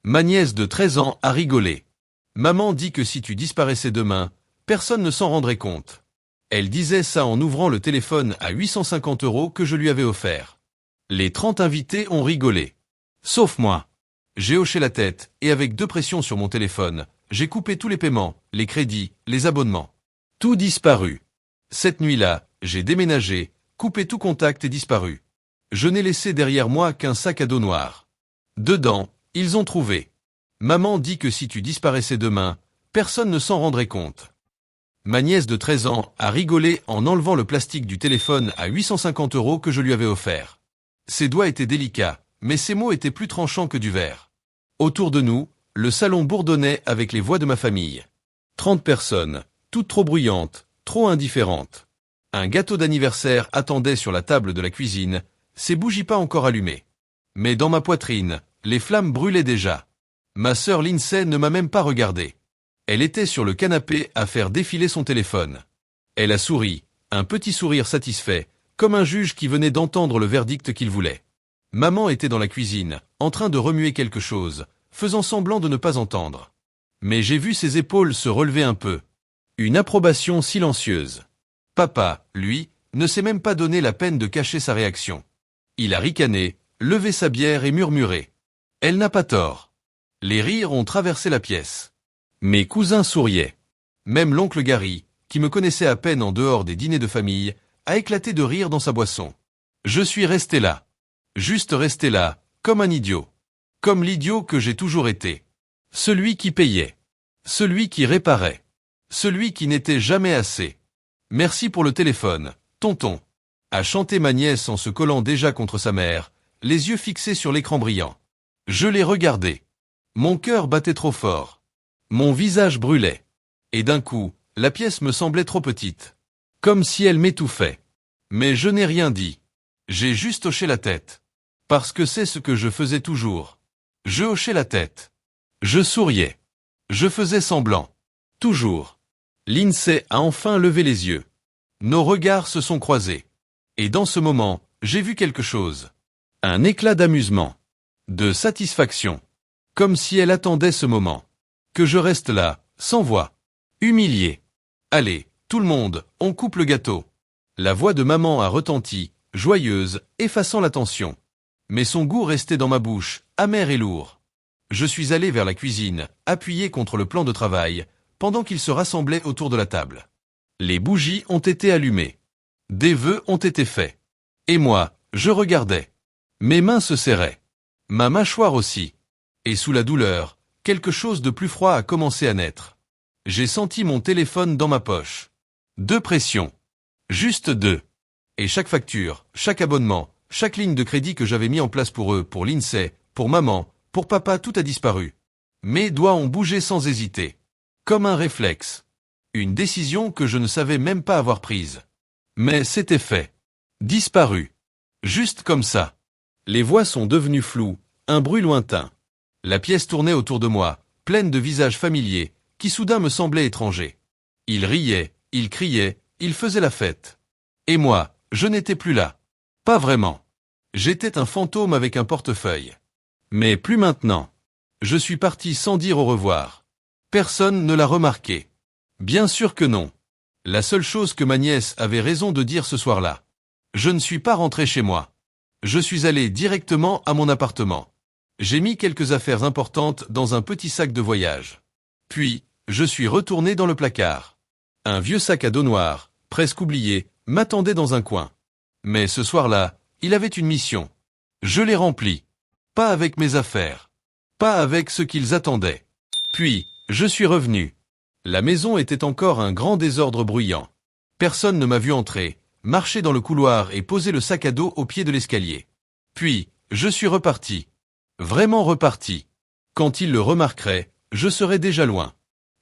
Ma nièce de 13 ans a rigolé. Maman dit que si tu disparaissais demain, personne ne s'en rendrait compte. Elle disait ça en ouvrant le téléphone à 850 € que je lui avais offert. Les 30 invités ont rigolé. Sauf moi. J'ai hoché la tête, et avec 2 pressions sur mon téléphone, j'ai coupé tous les paiements, les crédits, les abonnements. Tout disparu. Cette nuit-là, j'ai déménagé, coupé tout contact et disparu. Je n'ai laissé derrière moi qu'un sac à dos noir. Dedans, ils ont trouvé. Maman dit que si tu disparaissais demain, personne ne s'en rendrait compte. Ma nièce de 13 ans a rigolé en enlevant le plastique du téléphone à 850 € que je lui avais offert. Ses doigts étaient délicats, mais ses mots étaient plus tranchants que du verre. Autour de nous, le salon bourdonnait avec les voix de ma famille. 30 personnes, toutes trop bruyantes, trop indifférentes. Un gâteau d'anniversaire attendait sur la table de la cuisine, ses bougies pas encore allumées. Mais dans ma poitrine, les flammes brûlaient déjà. Ma sœur Lindsay ne m'a même pas regardé. Elle était sur le canapé à faire défiler son téléphone. Elle a souri, un petit sourire satisfait, comme un juge qui venait d'entendre le verdict qu'il voulait. Maman était dans la cuisine, en train de remuer quelque chose, faisant semblant de ne pas entendre. Mais j'ai vu ses épaules se relever un peu. Une approbation silencieuse. Papa, lui, ne s'est même pas donné la peine de cacher sa réaction. Il a ricané, levé sa bière et murmuré. Elle n'a pas tort. Les rires ont traversé la pièce. Mes cousins souriaient. Même l'oncle Gary, qui me connaissait à peine en dehors des dîners de famille, a éclaté de rire dans sa boisson. Je suis resté là. Juste resté là, comme un idiot. Comme l'idiot que j'ai toujours été. Celui qui payait. Celui qui réparait. Celui qui n'était jamais assez. Merci pour le téléphone, tonton. A chanté ma nièce en se collant déjà contre sa mère, les yeux fixés sur l'écran brillant. Je l'ai regardé. Mon cœur battait trop fort. Mon visage brûlait. Et d'un coup, la pièce me semblait trop petite. Comme si elle m'étouffait. Mais je n'ai rien dit. J'ai juste hoché la tête. Parce que c'est ce que je faisais toujours. Je hochais la tête. Je souriais. Je faisais semblant. Toujours. Lindsay a enfin levé les yeux. Nos regards se sont croisés. Et dans ce moment, j'ai vu quelque chose. Un éclat d'amusement. De satisfaction. Comme si elle attendait ce moment. Que je reste là, sans voix. Humilié. Allez, tout le monde, on coupe le gâteau. La voix de maman a retenti, joyeuse, effaçant la tension. Mais son goût restait dans ma bouche, amer et lourd. Je suis allé vers la cuisine, appuyé contre le plan de travail, pendant qu'ils se rassemblaient autour de la table. Les bougies ont été allumées. Des vœux ont été faits. Et moi, je regardais. Mes mains se serraient. Ma mâchoire aussi. Et sous la douleur, quelque chose de plus froid a commencé à naître. J'ai senti mon téléphone dans ma poche. 2 pressions. Juste 2. Et chaque facture, chaque abonnement, chaque ligne de crédit que j'avais mis en place pour eux, pour Lindsay, pour maman, pour papa, tout a disparu. Mes doigts ont bougé sans hésiter. Comme un réflexe. Une décision que je ne savais même pas avoir prise. Mais c'était fait. Disparu. Juste comme ça. Les voix sont devenues floues, un bruit lointain. La pièce tournait autour de moi, pleine de visages familiers, qui soudain me semblaient étrangers. Ils riaient, ils criaient, ils faisaient la fête. Et moi, je n'étais plus là. Pas vraiment. J'étais un fantôme avec un portefeuille. Mais plus maintenant. Je suis parti sans dire au revoir. Personne ne l'a remarqué. Bien sûr que non. La seule chose que ma nièce avait raison de dire ce soir-là. Je ne suis pas rentré chez moi. Je suis allé directement à mon appartement. J'ai mis quelques affaires importantes dans un petit sac de voyage. Puis, je suis retourné dans le placard. Un vieux sac à dos noir, presque oublié, m'attendait dans un coin. Mais ce soir-là, il avait une mission. Je l'ai remplie. Pas avec mes affaires. Pas avec ce qu'ils attendaient. Puis, je suis revenu. La maison était encore un grand désordre bruyant. Personne ne m'a vu entrer, marcher dans le couloir et poser le sac à dos au pied de l'escalier. Puis, je suis reparti. Vraiment reparti. Quand ils le remarqueraient, je serais déjà loin.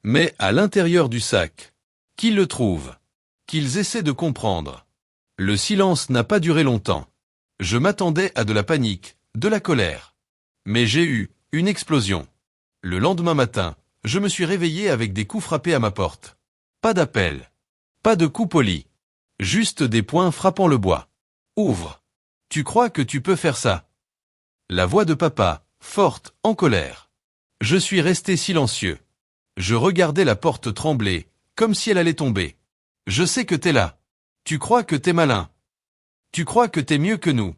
Mais à l'intérieur du sac. Qu'ils le trouvent. Qu'ils essaient de comprendre. Le silence n'a pas duré longtemps. Je m'attendais à de la panique, de la colère. Mais j'ai eu une explosion. Le lendemain matin, je me suis réveillé avec des coups frappés à ma porte. Pas d'appel. Pas de coups polis. Juste des poings frappant le bois. Ouvre. Tu crois que tu peux faire ça? La voix de papa, forte, en colère. Je suis resté silencieux. Je regardais la porte trembler, comme si elle allait tomber. Je sais que t'es là. Tu crois que t'es malin. Tu crois que t'es mieux que nous.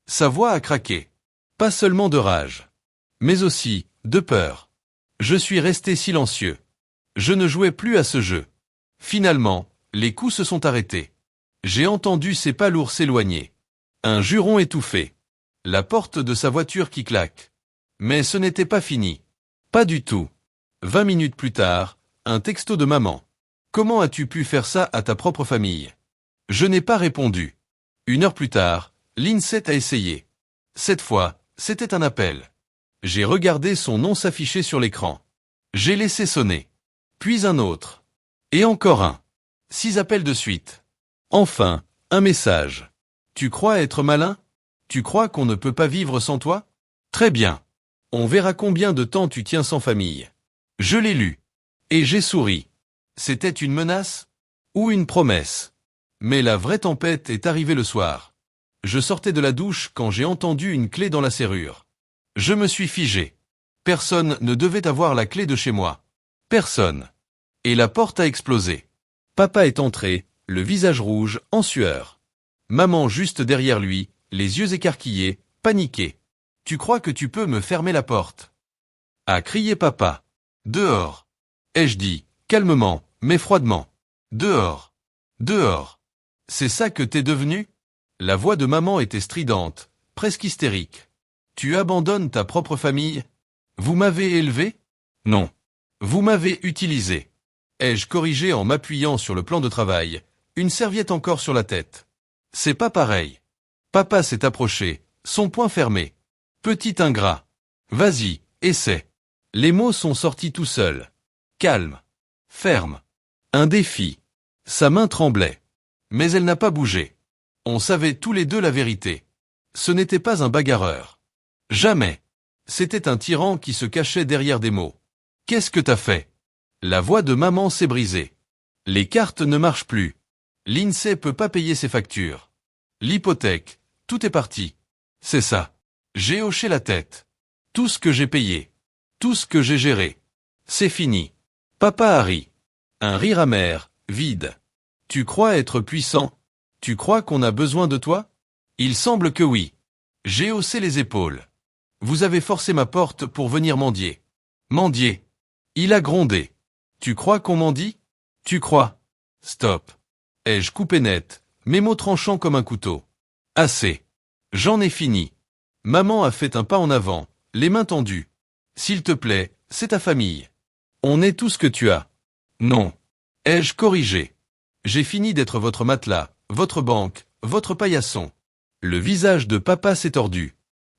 Sa voix a craqué. Pas seulement de rage, mais aussi de peur. Je suis resté silencieux. Je ne jouais plus à ce jeu. Finalement, les coups se sont arrêtés. J'ai entendu ses pas lourds s'éloigner. Un juron étouffé. La porte de sa voiture qui claque. Mais ce n'était pas fini. Pas du tout. 20 minutes plus tard, un texto de maman. Comment as-tu pu faire ça à ta propre famille? Je n'ai pas répondu. 1 heure plus tard, l'INSEE a essayé. Cette fois, c'était un appel. J'ai regardé son nom s'afficher sur l'écran. J'ai laissé sonner. Puis un autre. Et encore un. 6 appels de suite. Enfin, un message. Tu crois être malin? Tu crois qu'on ne peut pas vivre sans toi? Très bien. On verra combien de temps tu tiens sans famille. Je l'ai lu. Et j'ai souri. C'était une menace? Ou une promesse? Mais la vraie tempête est arrivée le soir. Je sortais de la douche quand j'ai entendu une clé dans la serrure. Je me suis figé. Personne ne devait avoir la clé de chez moi. Personne. Et la porte a explosé. Papa est entré, le visage rouge, en sueur. Maman juste derrière lui, les yeux écarquillés, paniquée. Tu crois que tu peux me fermer la porte? A crié papa. Dehors. Ai-je dit, calmement, mais froidement. Dehors. Dehors. C'est ça que t'es devenu? La voix de maman était stridente, presque hystérique. Tu abandonnes ta propre famille? Vous m'avez élevé? Non. Vous m'avez utilisé. Ai-je corrigé en m'appuyant sur le plan de travail, une serviette encore sur la tête. C'est pas pareil. Papa s'est approché, son poing fermé. Petit ingrat. Vas-y, essaie. Les mots sont sortis tout seuls. Calme. Ferme. Un défi. Sa main tremblait. Mais elle n'a pas bougé. On savait tous les deux la vérité. Ce n'était pas un bagarreur. Jamais. C'était un tyran qui se cachait derrière des mots. Qu'est-ce que t'as fait? La voix de maman s'est brisée. Les cartes ne marchent plus. L'INSEE peut pas payer ses factures. L'hypothèque, tout est parti. C'est ça. J'ai hoché la tête. Tout ce que j'ai payé. Tout ce que j'ai géré. C'est fini. Papa a ri. Un rire amer, vide. Tu crois être puissant? Tu crois qu'on a besoin de toi? Il semble que oui. J'ai haussé les épaules. Vous avez forcé ma porte pour venir mendier. Mendier. Il a grondé. Tu crois qu'on mendie? Tu crois? Stop. Ai-je coupé net, mes mots tranchants comme un couteau. Assez. J'en ai fini. Maman a fait un pas en avant, les mains tendues. S'il te plaît, c'est ta famille. On est tout ce que tu as. Non. Ai-je corrigé? J'ai fini d'être votre matelas, votre banque, votre paillasson. Le visage de papa s'est tordu.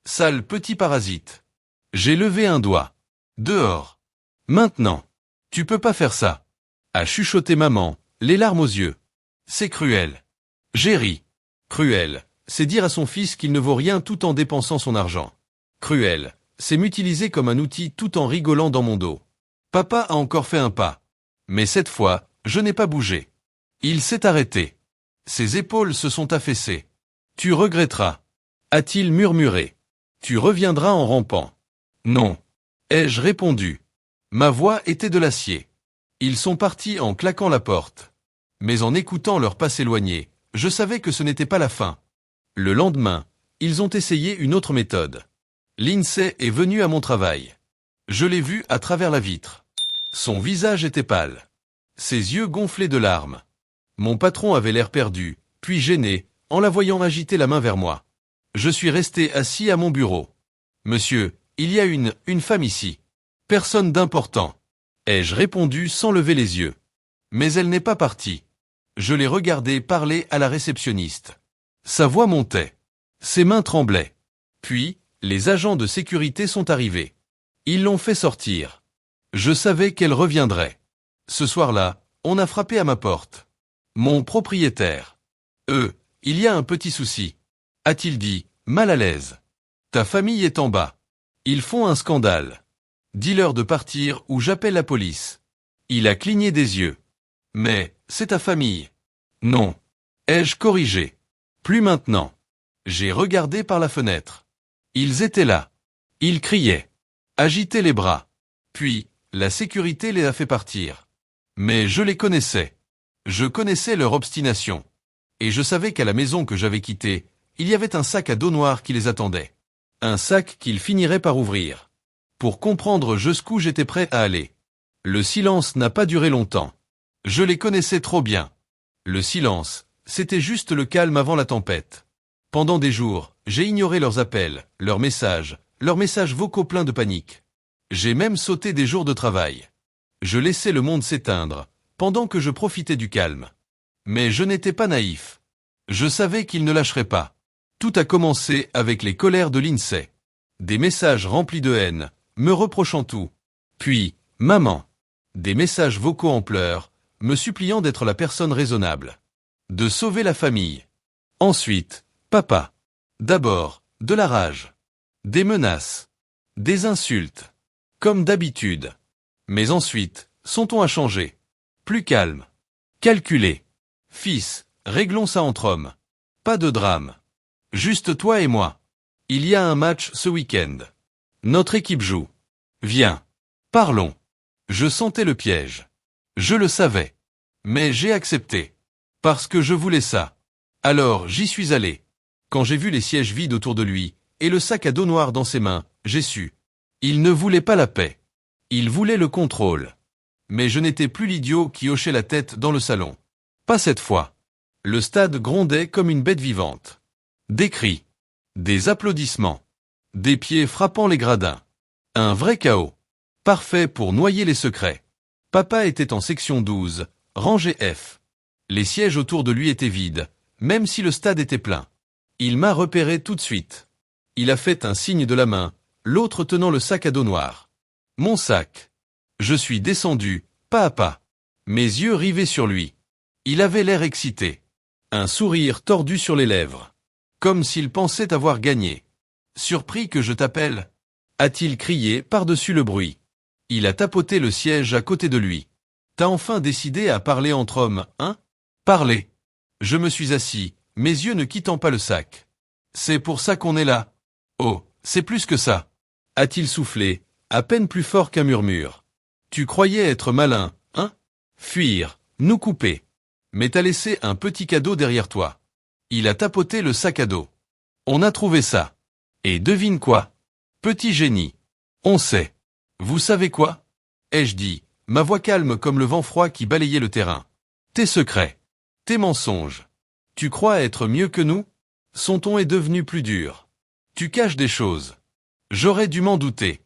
Sale petit parasite. J'ai levé un doigt. Dehors. Maintenant. Tu peux pas faire ça. A chuchoté maman, les larmes aux yeux. C'est cruel. J'ai ri. Cruel, c'est dire à son fils qu'il ne vaut rien tout en dépensant son argent. Cruel, c'est m'utiliser comme un outil tout en rigolant dans mon dos. Papa a encore fait un pas. Mais cette fois, je n'ai pas bougé. Il s'est arrêté. Ses épaules se sont affaissées. Tu regretteras. A-t-il murmuré. Tu reviendras en rampant. Non. Ai-je répondu. Ma voix était de l'acier. Ils sont partis en claquant la porte. Mais en écoutant leur pas s'éloigner, je savais que ce n'était pas la fin. Le lendemain, ils ont essayé une autre méthode. L'INSEE est venu à mon travail. Je l'ai vu à travers la vitre. Son visage était pâle. Ses yeux gonflés de larmes. Mon patron avait l'air perdu, puis gêné, en la voyant agiter la main vers moi. Je suis resté assis à mon bureau. Monsieur, il y a une femme ici. Personne d'important. Ai-je répondu sans lever les yeux. Mais elle n'est pas partie. Je l'ai regardée parler à la réceptionniste. Sa voix montait. Ses mains tremblaient. Puis, les agents de sécurité sont arrivés. Ils l'ont fait sortir. Je savais qu'elle reviendrait. Ce soir-là, on a frappé à ma porte. Mon propriétaire. Il y a un petit souci. A-t-il dit, mal à l'aise. Ta famille est en bas. Ils font un scandale. Dis-leur de partir ou j'appelle la police. Il a cligné des yeux. Mais, c'est ta famille. Non. Ai-je corrigé? Plus maintenant. J'ai regardé par la fenêtre. Ils étaient là. Ils criaient. agité les bras. Puis, la sécurité les a fait partir. Mais je les connaissais. Je connaissais leur obstination. Et je savais qu'à la maison que j'avais quittée, il y avait un sac à dos noir qui les attendait. Un sac qu'ils finiraient par ouvrir. Pour comprendre jusqu'où j'étais prêt à aller. Le silence n'a pas duré longtemps. Je les connaissais trop bien. Le silence, c'était juste le calme avant la tempête. Pendant des jours, j'ai ignoré leurs appels, leurs messages vocaux pleins de panique. J'ai même sauté des jours de travail. Je laissais le monde s'éteindre, pendant que je profitais du calme. Mais je n'étais pas naïf. Je savais qu'ils ne lâcheraient pas. Tout a commencé avec les colères de l'INSEE. Des messages remplis de haine, me reprochant tout. Puis, maman. Des messages vocaux en pleurs, me suppliant d'être la personne raisonnable. De sauver la famille. Ensuite, papa. D'abord, de la rage. Des menaces. Des insultes. Comme d'habitude. Mais ensuite, son ton a changé. Plus calme. Calculé. Fils, réglons ça entre hommes. Pas de drame. Juste toi et moi. Il y a un match ce week-end. Notre équipe joue. Viens. Parlons. Je sentais le piège. Je le savais. Mais j'ai accepté. Parce que je voulais ça. Alors j'y suis allé. Quand j'ai vu les sièges vides autour de lui, et le sac à dos noir dans ses mains, j'ai su. Il ne voulait pas la paix. Il voulait le contrôle. Mais je n'étais plus l'idiot qui hochait la tête dans le salon. Pas cette fois. Le stade grondait comme une bête vivante. Des cris. Des applaudissements. Des pieds frappant les gradins. Un vrai chaos. Parfait pour noyer les secrets. Papa était en section 12, rangée F. Les sièges autour de lui étaient vides, même si le stade était plein. Il m'a repéré tout de suite. Il a fait un signe de la main, l'autre tenant le sac à dos noir. Mon sac. Je suis descendu, pas à pas. Mes yeux rivés sur lui. Il avait l'air excité. Un sourire tordu sur les lèvres. Comme s'il pensait avoir gagné. Surpris que je t'appelle, a-t-il crié par-dessus le bruit. Il a tapoté le siège à côté de lui. T'as enfin décidé à parler entre hommes, hein? Parler. Je me suis assis, mes yeux ne quittant pas le sac. C'est pour ça qu'on est là. Oh, c'est plus que ça. A-t-il soufflé, à peine plus fort qu'un murmure. Tu croyais être malin, hein? Fuir, nous couper. Mais t'as laissé un petit cadeau derrière toi. Il a tapoté le sac à dos. On a trouvé ça. Et devine quoi? Petit génie. On sait. Vous savez quoi? Ai-je dit, ma voix calme comme le vent froid qui balayait le terrain. Tes secrets. Tes mensonges. Tu crois être mieux que nous? Son ton est devenu plus dur. Tu caches des choses. J'aurais dû m'en douter.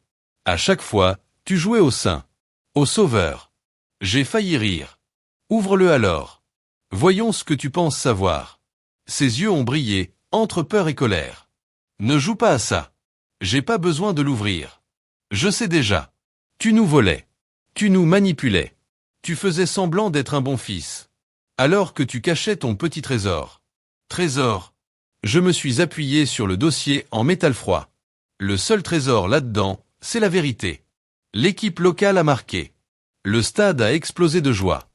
À chaque fois, tu jouais au saint. Au sauveur. J'ai failli rire. Ouvre-le alors. Voyons ce que tu penses savoir. Ses yeux ont brillé, entre peur et colère. Ne joue pas à ça. J'ai pas besoin de l'ouvrir. Je sais déjà. Tu nous volais. Tu nous manipulais. Tu faisais semblant d'être un bon fils. Alors que tu cachais ton petit trésor. Trésor. Je me suis appuyé sur le dossier en métal froid. Le seul trésor là-dedans, c'est la vérité. L'équipe locale a marqué. Le stade a explosé de joie.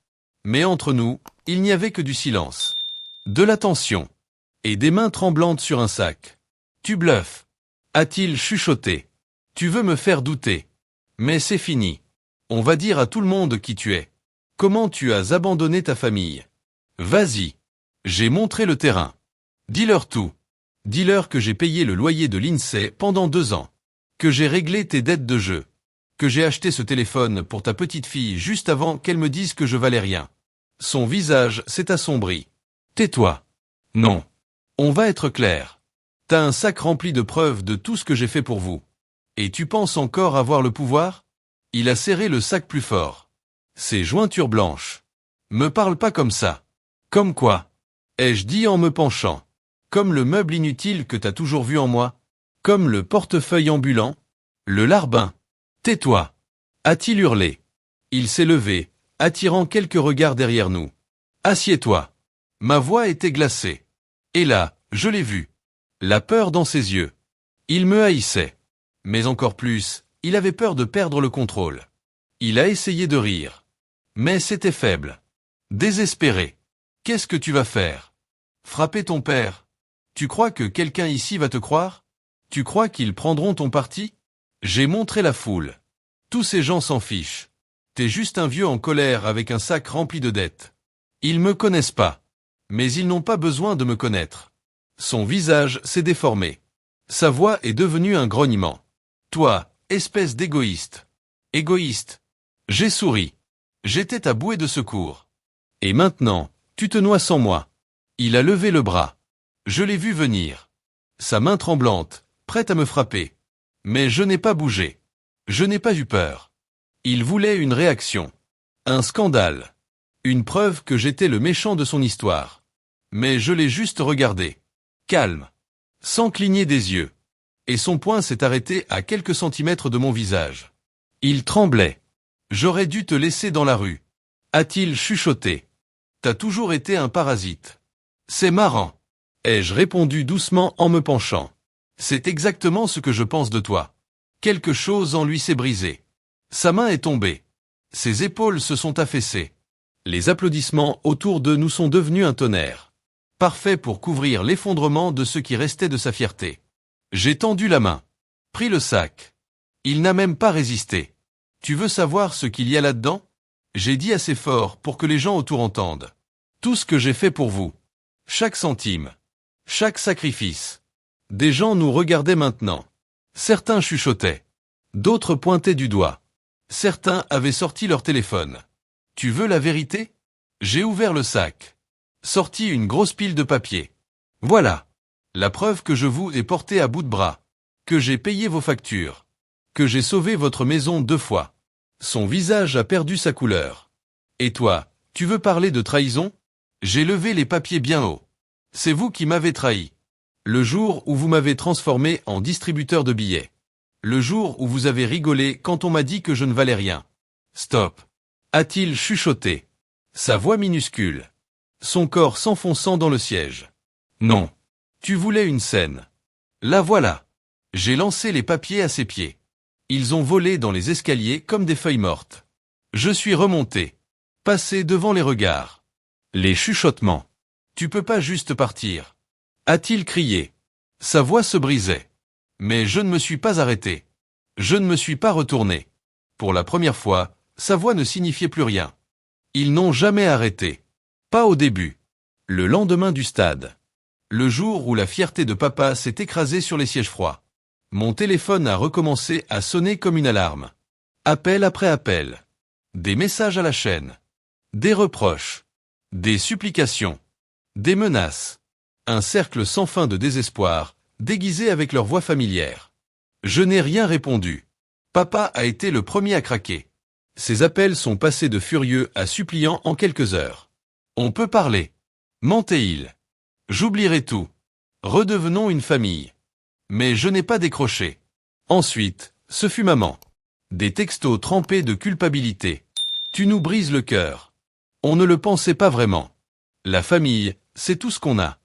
Mais entre nous, il n'y avait que du silence. De la tension. Et des mains tremblantes sur un sac. Tu bluffes. A-t-il chuchoté. Tu veux me faire douter. Mais c'est fini. On va dire à tout le monde qui tu es. Comment tu as abandonné ta famille. Vas-y. J'ai montré le terrain. Dis-leur tout. Dis-leur que j'ai payé le loyer de l'INSEE pendant 2 ans. Que j'ai réglé tes dettes de jeu. Que j'ai acheté ce téléphone pour ta petite fille juste avant qu'elle me dise que je valais rien. Son visage s'est assombri. Tais-toi. Non. On va être clair. T'as un sac rempli de preuves de tout ce que j'ai fait pour vous. Et tu penses encore avoir le pouvoir? Il a serré le sac plus fort. Ses jointures blanches. Me parle pas comme ça. Comme quoi? Ai-je dit en me penchant. Comme le meuble inutile que t'as toujours vu en moi. Comme le portefeuille ambulant. Le larbin. Tais-toi. A-t-il hurlé. Il s'est levé, attirant quelques regards derrière nous. Assieds-toi. Ma voix était glacée. Et là, je l'ai vu. La peur dans ses yeux. Il me haïssait. Mais encore plus, il avait peur de perdre le contrôle. Il a essayé de rire. Mais c'était faible. Désespéré. Qu'est-ce que tu vas faire? Frapper ton père? Tu crois que quelqu'un ici va te croire? Tu crois qu'ils prendront ton parti? J'ai montré la foule. Tous ces gens s'en fichent. T'es juste un vieux en colère avec un sac rempli de dettes. Ils me connaissent pas. Mais ils n'ont pas besoin de me connaître. Son visage s'est déformé. Sa voix est devenue un grognement. Toi, espèce d'égoïste. Égoïste. J'ai souri. J'étais ta bouée de secours. Et maintenant, tu te noies sans moi. Il a levé le bras. Je l'ai vu venir. Sa main tremblante, prête à me frapper. Mais je n'ai pas bougé. Je n'ai pas eu peur. Il voulait une réaction. Un scandale. Une preuve que j'étais le méchant de son histoire. Mais je l'ai juste regardé. Calme. Sans cligner des yeux. Et son poing s'est arrêté à quelques centimètres de mon visage. Il tremblait. J'aurais dû te laisser dans la rue. A-t-il chuchoté. T'as toujours été un parasite. C'est marrant. Ai-je répondu doucement en me penchant. C'est exactement ce que je pense de toi. Quelque chose en lui s'est brisé. Sa main est tombée. Ses épaules se sont affaissées. Les applaudissements autour de nous sont devenus un tonnerre. Parfait pour couvrir l'effondrement de ce qui restait de sa fierté. J'ai tendu la main. Pris le sac. Il n'a même pas résisté. Tu veux savoir ce qu'il y a là-dedans? J'ai dit assez fort pour que les gens autour entendent. Tout ce que j'ai fait pour vous. Chaque centime. Chaque sacrifice. Des gens nous regardaient maintenant. Certains chuchotaient. D'autres pointaient du doigt. Certains avaient sorti leur téléphone. Tu veux la vérité? J'ai ouvert le sac. Sorti une grosse pile de papier. Voilà. La preuve que je vous ai porté à bout de bras. Que j'ai payé vos factures. Que j'ai sauvé votre maison 2 fois. Son visage a perdu sa couleur. Et toi, tu veux parler de trahison? J'ai levé les papiers bien haut. C'est vous qui m'avez trahi. Le jour où vous m'avez transformé en distributeur de billets. Le jour où vous avez rigolé quand on m'a dit que je ne valais rien. Stop. A-t-il chuchoté. Sa voix minuscule. Son corps s'enfonçant dans le siège. Non. Tu voulais une scène. La voilà. J'ai lancé les papiers à ses pieds. Ils ont volé dans les escaliers comme des feuilles mortes. Je suis remonté. Passé devant les regards. Les chuchotements. Tu peux pas juste partir. A-t-il crié. Sa voix se brisait. Mais je ne me suis pas arrêté. Je ne me suis pas retourné. Pour la première fois, sa voix ne signifiait plus rien. Ils n'ont jamais arrêté. Pas au début. Le lendemain du stade. Le jour où la fierté de papa s'est écrasée sur les sièges froids. Mon téléphone a recommencé à sonner comme une alarme. Appel après appel. Des messages à la chaîne. Des reproches. Des supplications. Des menaces. Un cercle sans fin de désespoir, déguisé avec leur voix familière. Je n'ai rien répondu. Papa a été le premier à craquer. Ses appels sont passés de furieux à suppliants en quelques heures. On peut parler. Mentait-il. J'oublierai tout. Redevenons une famille. Mais je n'ai pas décroché. Ensuite, ce fut maman. Des textos trempés de culpabilité. Tu nous brises le cœur. On ne le pensait pas vraiment. La famille, c'est tout ce qu'on a.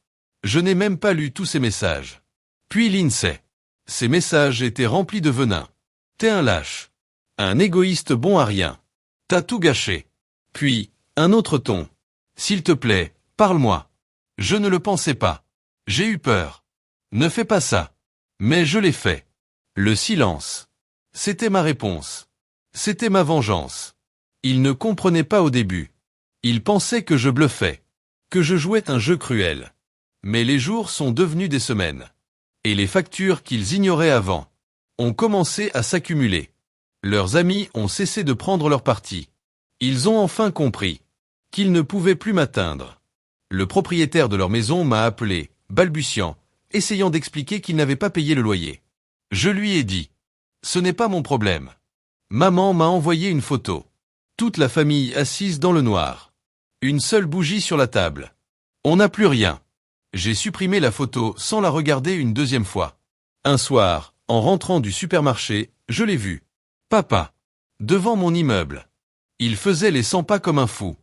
Je n'ai même pas lu tous ces messages. Puis Lindsay. Ces messages étaient remplis de venin. T'es un lâche. Un égoïste bon à rien. T'as tout gâché. Puis, un autre ton. S'il te plaît, parle-moi. Je ne le pensais pas. J'ai eu peur. Ne fais pas ça. Mais je l'ai fait. Le silence. C'était ma réponse. C'était ma vengeance. Il ne comprenait pas au début. Il pensait que je bluffais. Que je jouais un jeu cruel. Mais les jours sont devenus des semaines. Et les factures qu'ils ignoraient avant ont commencé à s'accumuler. Leurs amis ont cessé de prendre leur parti. Ils ont enfin compris qu'ils ne pouvaient plus m'atteindre. Le propriétaire de leur maison m'a appelé, balbutiant, essayant d'expliquer qu'il n'avait pas payé le loyer. Je lui ai dit « Ce n'est pas mon problème ». Maman m'a envoyé une photo. Toute la famille assise dans le noir. Une seule bougie sur la table. On n'a plus rien. J'ai supprimé la photo sans la regarder une deuxième fois. Un soir, en rentrant du supermarché, je l'ai vu. Papa. Devant mon immeuble. Il faisait les 100 pas comme un fou.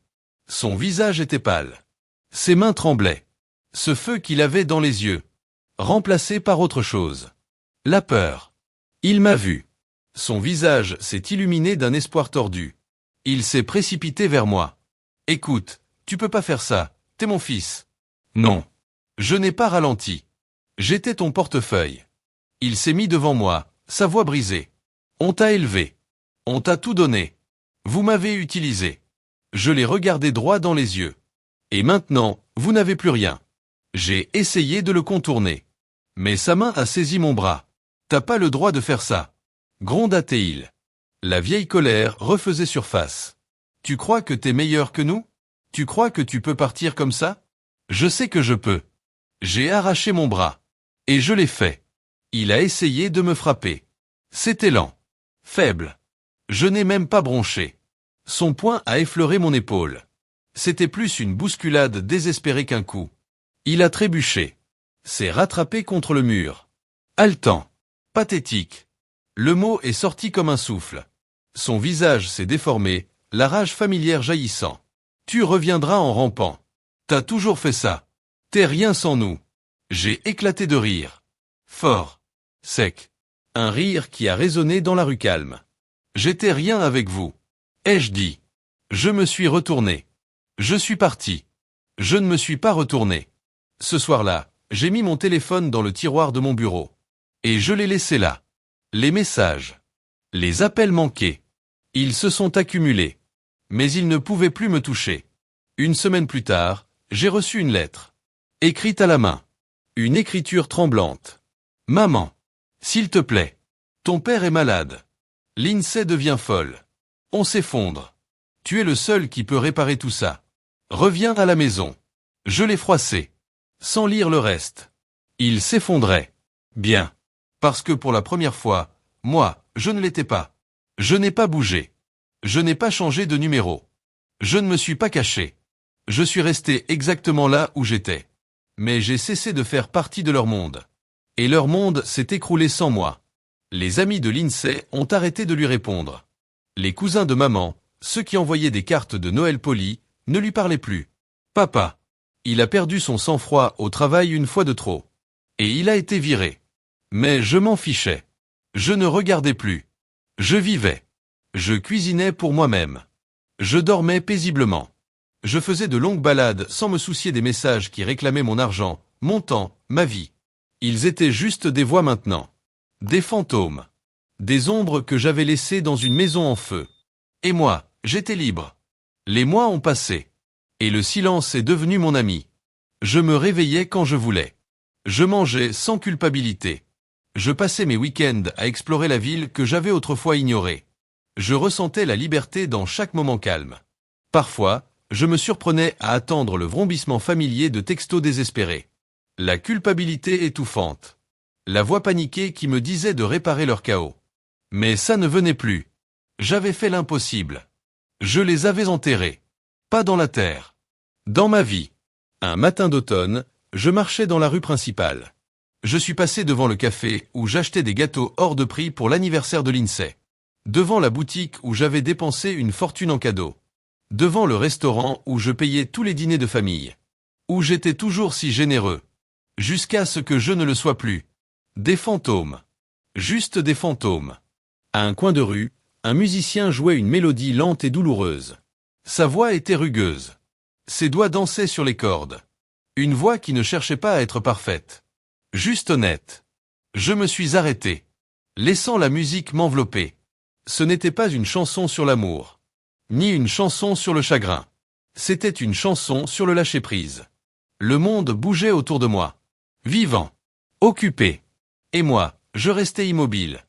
Son visage était pâle. Ses mains tremblaient. Ce feu qu'il avait dans les yeux. Remplacé par autre chose. La peur. Il m'a vu. Son visage s'est illuminé d'un espoir tordu. Il s'est précipité vers moi. Écoute, tu peux pas faire ça, t'es mon fils. Non. Je n'ai pas ralenti. J'étais ton portefeuille. Il s'est mis devant moi, sa voix brisée. On t'a élevé. On t'a tout donné. Vous m'avez utilisé. Je l'ai regardé droit dans les yeux. Et maintenant, vous n'avez plus rien. J'ai essayé de le contourner. Mais sa main a saisi mon bras. T'as pas le droit de faire ça. Gronda-t-il. La vieille colère refaisait surface. Tu crois que t'es meilleur que nous? Tu crois que tu peux partir comme ça? Je sais que je peux. J'ai arraché mon bras. Et je l'ai fait. Il a essayé de me frapper. C'était lent. Faible. Je n'ai même pas bronché. Son poing a effleuré mon épaule. C'était plus une bousculade désespérée qu'un coup. Il a trébuché. S'est rattrapé contre le mur. Haletant. Pathétique. Le mot est sorti comme un souffle. Son visage s'est déformé, la rage familière jaillissant. Tu reviendras en rampant. T'as toujours fait ça. T'es rien sans nous. J'ai éclaté de rire. Fort. Sec. Un rire qui a résonné dans la rue calme. J'étais rien avec vous. Ai-je dit. Je me suis retourné. Je suis parti. Je ne me suis pas retourné. Ce soir-là, j'ai mis mon téléphone dans le tiroir de mon bureau. Et je l'ai laissé là. Les messages. Les appels manqués. Ils se sont accumulés. Mais ils ne pouvaient plus me toucher. Une semaine plus tard, j'ai reçu une lettre. Écrite à la main. Une écriture tremblante. Maman. S'il te plaît. Ton père est malade. L'INSEE devient folle. On s'effondre. Tu es le seul qui peut réparer tout ça. Reviens à la maison. Je l'ai froissé. Sans lire le reste. Il s'effondrait. Bien. Parce que pour la première fois, moi, je ne l'étais pas. Je n'ai pas bougé. Je n'ai pas changé de numéro. Je ne me suis pas caché. Je suis resté exactement là où j'étais. Mais j'ai cessé de faire partie de leur monde. Et leur monde s'est écroulé sans moi. Les amis de l'INSEE ont arrêté de lui répondre. Les cousins de maman, ceux qui envoyaient des cartes de Noël polies, ne lui parlaient plus. Papa. Il a perdu son sang-froid au travail une fois de trop. Et il a été viré. Mais je m'en fichais. Je ne regardais plus. Je vivais. Je cuisinais pour moi-même. Je dormais paisiblement. Je faisais de longues balades sans me soucier des messages qui réclamaient mon argent, mon temps, ma vie. Ils étaient juste des voix maintenant. Des fantômes. Des ombres que j'avais laissées dans une maison en feu. Et moi, j'étais libre. Les mois ont passé. Et le silence est devenu mon ami. Je me réveillais quand je voulais. Je mangeais sans culpabilité. Je passais mes week-ends à explorer la ville que j'avais autrefois ignorée. Je ressentais la liberté dans chaque moment calme. Parfois, je me surprenais à attendre le vrombissement familier de textos désespérés. La culpabilité étouffante. La voix paniquée qui me disait de réparer leur chaos. Mais ça ne venait plus. J'avais fait l'impossible. Je les avais enterrés. Pas dans la terre. Dans ma vie. Un matin d'automne, je marchais dans la rue principale. Je suis passé devant le café où j'achetais des gâteaux hors de prix pour l'anniversaire de l'INSEE. Devant la boutique où j'avais dépensé une fortune en cadeaux. Devant le restaurant où je payais tous les dîners de famille. Où j'étais toujours si généreux. Jusqu'à ce que je ne le sois plus. Des fantômes. Juste des fantômes. À un coin de rue, un musicien jouait une mélodie lente et douloureuse. Sa voix était rugueuse. Ses doigts dansaient sur les cordes. Une voix qui ne cherchait pas à être parfaite. Juste honnête. Je me suis arrêté. Laissant la musique m'envelopper. Ce n'était pas une chanson sur l'amour. Ni une chanson sur le chagrin. C'était une chanson sur le lâcher-prise. Le monde bougeait autour de moi. Vivant. Occupé. Et moi, je restais immobile.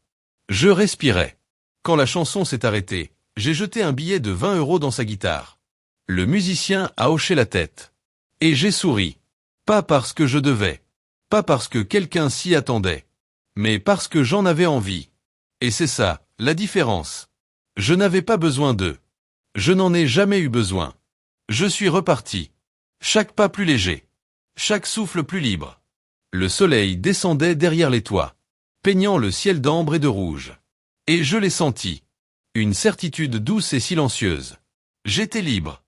Je respirais. Quand la chanson s'est arrêtée, j'ai jeté un billet de 20 € dans sa guitare. Le musicien a hoché la tête. Et j'ai souri. Pas parce que je devais. Pas parce que quelqu'un s'y attendait. Mais parce que j'en avais envie. Et c'est ça, la différence. Je n'avais pas besoin d'eux. Je n'en ai jamais eu besoin. Je suis reparti. Chaque pas plus léger. Chaque souffle plus libre. Le soleil descendait derrière les toits, peignant le ciel d'ambre et de rouge. Et je l'ai senti. Une certitude douce et silencieuse. J'étais libre.